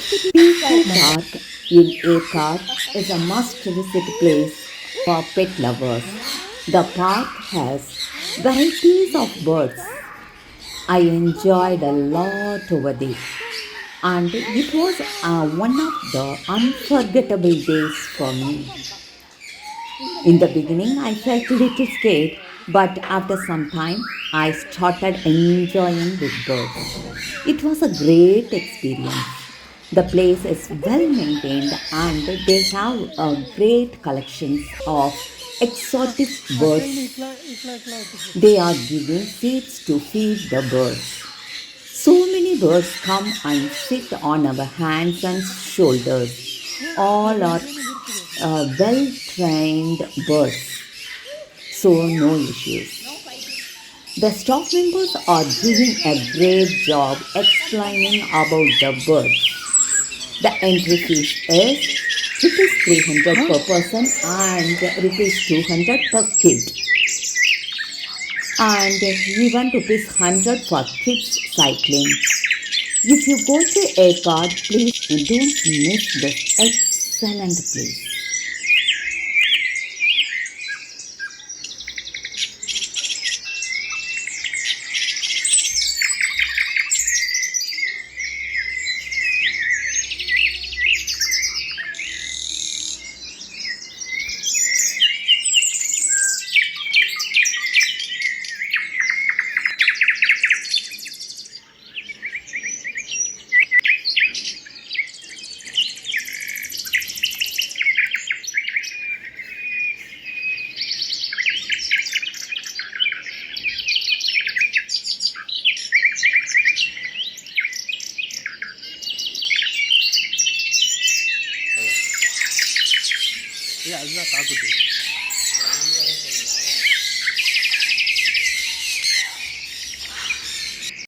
Peeku Park in Yercaud is a must-visit place for pet lovers. The park has varieties of birds. I enjoyed a lot over there, and it was one of the unforgettable days for me. In the beginning, I felt a little scared, but after some time, I started enjoying with birds. It was a great experience. The place is well maintained and they have a great collections of exotic birds. They are giving seeds to feed the birds. So many birds come and sit on our hands and shoulders. All are well trained birds, so no issues. The staff members are doing a great job explaining about the birds. The entry fees is rupees 300 per person and rupees 200 per kid, and even rupees 100 for kids cycling. If you go to a card, please don't miss this excellent place. ಇಲ್ಲ ಅದನ್ನ ತಾಕುತ್ತೆ